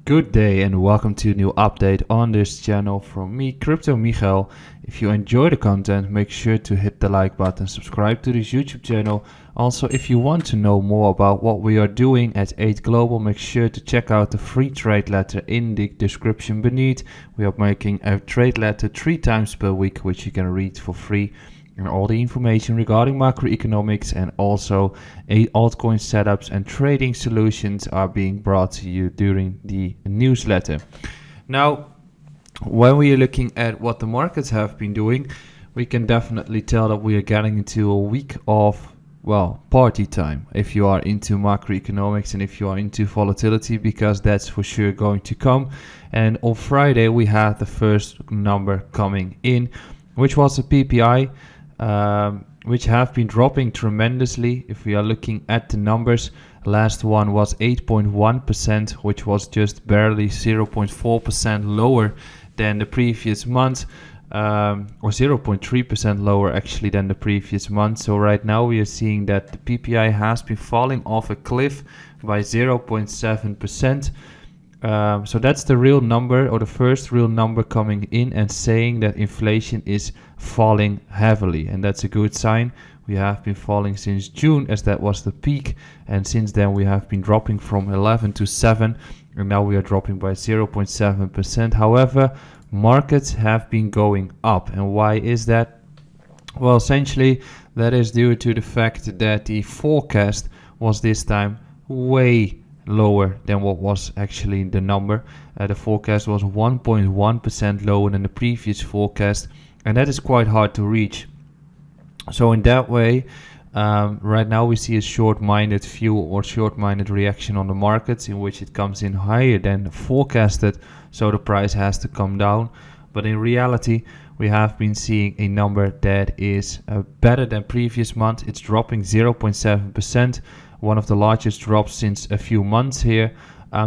Good day and welcome to a new update on this channel from me, Crypto Michael. If you enjoy the content, make sure to hit the like button, subscribe to this YouTube channel. Also, if you want to know more about what we are doing at 8 Global, make sure to check out the free trade letter in the description beneath. We are making a trade letter 3 times per week, which you can read for free. And all the information regarding macroeconomics and also altcoin setups and trading solutions are being brought to you during the newsletter. Now, when we are looking at what the markets have been doing, we can definitely tell that we are getting into a week of, party time if you are into macroeconomics and if you are into volatility, because that's for sure going to come. And on Friday, we had the first number coming in, which was a PPI. Which have been dropping tremendously. If we are looking at the numbers, last one was 8.1%, which was just barely 0.4% lower than the previous month, or 0.3% lower actually than the previous month. So right now we are seeing that the PPI has been falling off a cliff by 0.7%. So that's the real number, or the first real number coming in and saying that inflation is falling heavily, and that's a good sign. We have been falling since June, as that was the peak, and since then we have been dropping from 11 to 7, and now we are dropping by 0.7%. However, markets have been going up, and why is that? Well, essentially that is due to the fact that the forecast was this time way lower than what was actually the number. The forecast was 1.1% lower than the previous forecast, and that is quite hard to reach. So in that way, right now we see a short-minded view or short-minded reaction on the markets, in which it comes in higher than forecasted, so the price has to come down. But in reality, we have been seeing a number that is better than previous month. It's dropping 0.7%. One of the largest drops since a few months here.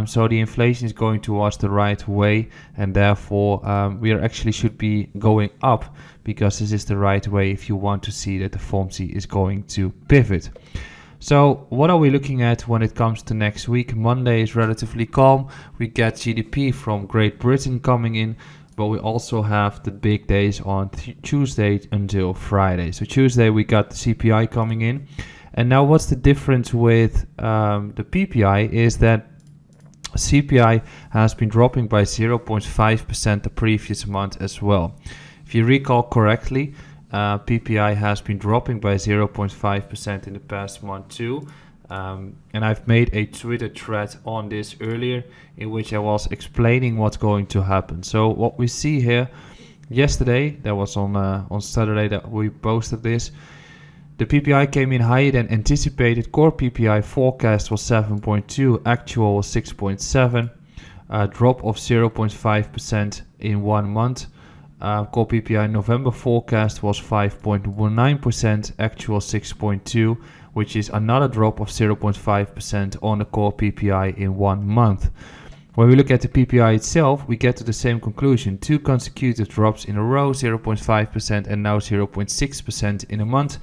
So the inflation is going towards the right way, and therefore we actually should be going up, because this is the right way if you want to see that the FOMC is going to pivot. So what are we looking at when it comes to next week? Monday is relatively calm. We get GDP from Great Britain coming in, but we also have the big days on Tuesday until Friday. So Tuesday we got the CPI coming in. And now what's the difference with the PPI is that CPI has been dropping by 0.5% the previous month as well. If you recall correctly, PPI has been dropping by 0.5% in the past month too. And I've made a Twitter thread on this earlier, in which I was explaining what's going to happen. So what we see here yesterday, that was on Saturday that we posted this. The PPI came in higher than anticipated. Core PPI forecast was 7.2, actual was 6.7, a drop of 0.5% in 1 month. Core PPI November forecast was 5.19%, actual 6.2, which is another drop of 0.5% on the core PPI in 1 month. When we look at the PPI itself, we get to the same conclusion. 2 consecutive drops in a row, 0.5% and now 0.6% in a month.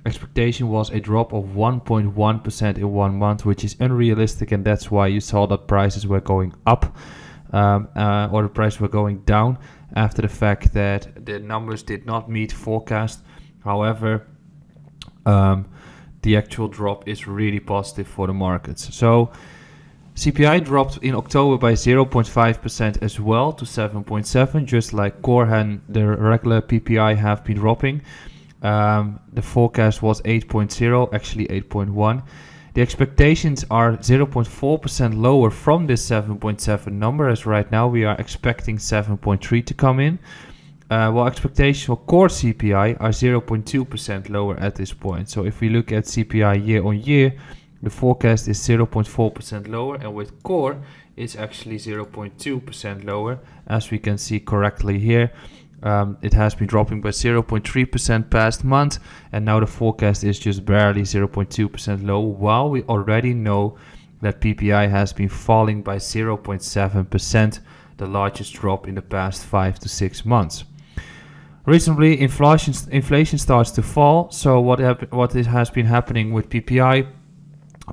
Expectation was a drop of 1.1% in 1 month, which is unrealistic, and that's why you saw that prices were going up, or the prices were going down after the fact that the numbers did not meet forecast. However, the actual drop is really positive for the markets. So CPI dropped in October by 0.5% as well to 7.7, just like core and the regular PPI have been dropping. The forecast was 8.0, actually 8.1. The expectations are 0.4% lower from this 7.7 number, as right now we are expecting 7.3 to come in. While expectations for core CPI are 0.2% lower at this point. So if we look at CPI year on year, the forecast is 0.4% lower, and with core it's actually 0.2% lower, as we can see correctly here. It has been dropping by 0.3% past month, and now the forecast is just barely 0.2% low, while we already know that PPI has been falling by 0.7%, the largest drop in the past 5 to 6 months. Recently, inflation starts to fall. So what has been happening with PPI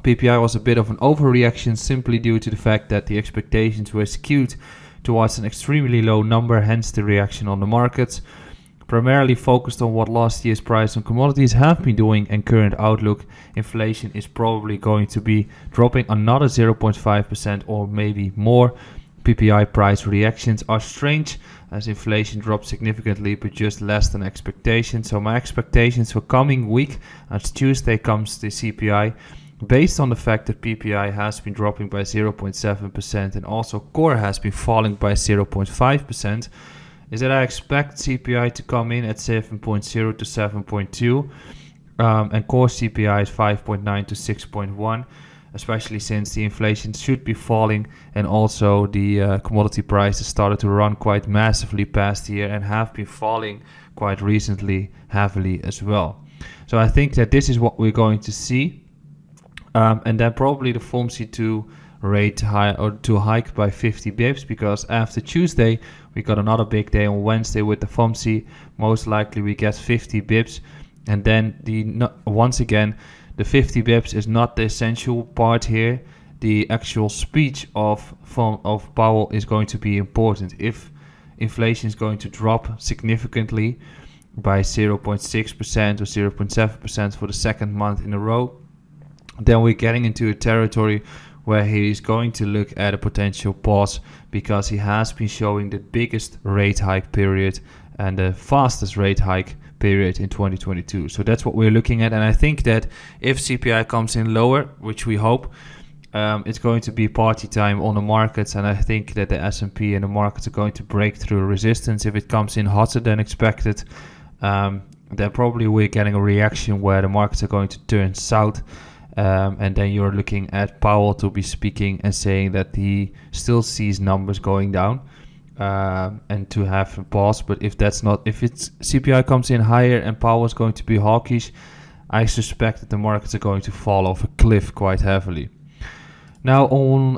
PPI was a bit of an overreaction simply due to the fact that the expectations were skewed towards an extremely low number, hence the reaction on the markets. Primarily focused on what last year's price on commodities have been doing and current outlook, inflation is probably going to be dropping another 0.5% or maybe more. PPI price reactions are strange as inflation dropped significantly but just less than expectations. So my expectations for coming week, as Tuesday comes the CPI, based on the fact that PPI has been dropping by 0.7% and also core has been falling by 0.5%, is that I expect CPI to come in at 7.0 to 7.2 and core CPI is 5.9 to 6.1, especially since the inflation should be falling and also the commodity prices started to run quite massively past year and have been falling quite recently heavily as well. So I think that this is what we're going to see, and then probably the FOMC to rate high or to hike by 50 bips, because after Tuesday we got another big day on Wednesday with the FOMC. Most likely we get 50 bips, and then once again the 50 bips is not the essential part here. The actual speech of Powell is going to be important. If inflation is going to drop significantly by 0.6% or 0.7% for the second month in a row, then we're getting into a territory where he is going to look at a potential pause, because he has been showing the biggest rate hike period and the fastest rate hike period in 2022. So that's what we're looking at, and I think that if CPI comes in lower, which we hope, it's going to be party time on the markets, and I think that the S&P and the markets are going to break through resistance. If it comes in hotter than expected, then probably we're getting a reaction where the markets are going to turn south. And then you're looking at Powell to be speaking and saying that he still sees numbers going down, and to have a pause. But if it's CPI comes in higher and Powell is going to be hawkish, I suspect that the markets are going to fall off a cliff quite heavily. Now on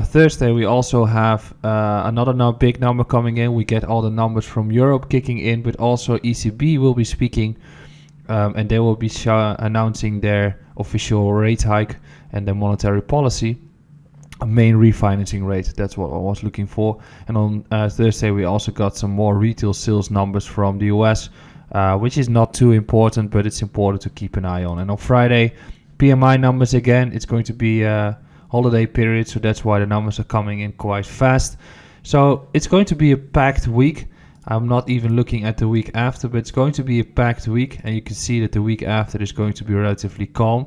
Thursday we also have another big number coming in. We get all the numbers from Europe kicking in, but also ECB will be speaking. And they will be announcing their official rate hike and their monetary policy, a main refinancing rate. That's what I was looking for. And on Thursday, we also got some more retail sales numbers from the US, which is not too important, but it's important to keep an eye on. And on Friday, PMI numbers again. It's going to be a holiday period, so that's why the numbers are coming in quite fast. So it's going to be a packed week. I'm not even looking at the week after, but it's going to be a packed week, and you can see that the week after is going to be relatively calm.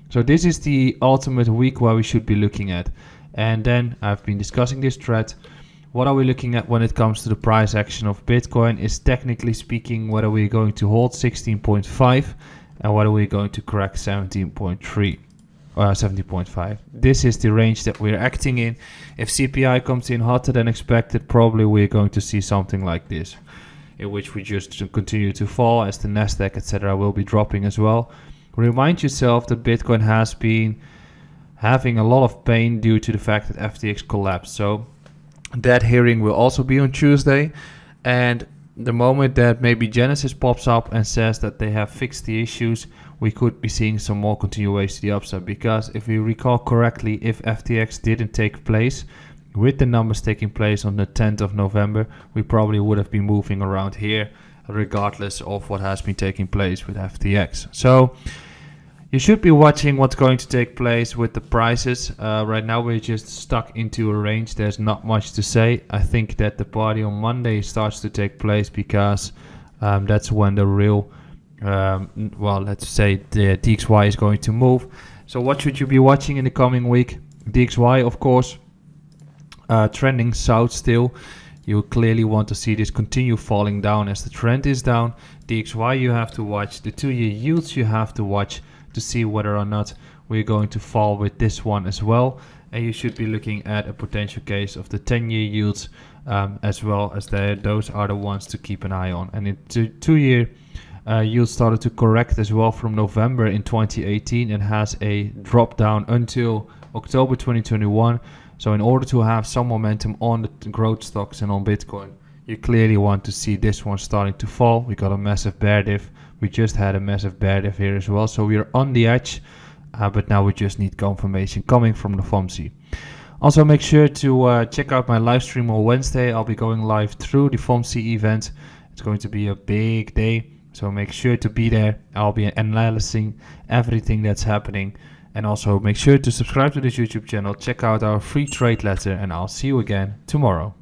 So this is the ultimate week where we should be looking at. And then I've been discussing this thread. What are we looking at when it comes to the price action of Bitcoin is, technically speaking, whether we're going to hold 16.5 and whether we're going to crack 17.3. 70.5. This is the range that we're acting in. If CPI comes in hotter than expected, probably we're going to see something like this, in which we just continue to fall as the Nasdaq, etc. will be dropping as well. Remind yourself that Bitcoin has been having a lot of pain due to the fact that FTX collapsed. So that hearing will also be on Tuesday, and the moment that maybe Genesis pops up and says that they have fixed the issues, we could be seeing some more continuation to the upside. Because if we recall correctly, if FTX didn't take place, with the numbers taking place on the 10th of November, we probably would have been moving around here regardless of what has been taking place with FTX. So you should be watching what's going to take place with the prices. Right now we're just stuck into a range. There's not much to say. I think that the party on Monday starts to take place, because that's when the real, let's say the DXY is going to move. So what should you be watching in the coming week? DXY, of course, trending south still. You clearly want to see this continue falling down as the trend is down. DXY you have to watch. The 2-year yields you have to watch to see whether or not we're going to fall with this one as well. And you should be looking at a potential case of the 10-year yields as well, as those are the ones to keep an eye on. And the 2-year yields started to correct as well from November in 2018 and has a drop down until October 2021. So in order to have some momentum on the growth stocks and on Bitcoin, you clearly want to see this one starting to fall. We got a massive bear diff. We just had a massive bear diff here as well. So we are on the edge. but now we just need confirmation coming from the FOMC. Also, make sure to check out my live stream on Wednesday. I'll be going live through the FOMC event. It's going to be a big day, so make sure to be there. I'll be analyzing everything that's happening. And also make sure to subscribe to this YouTube channel, check out our free trade letter, and I'll see you again tomorrow.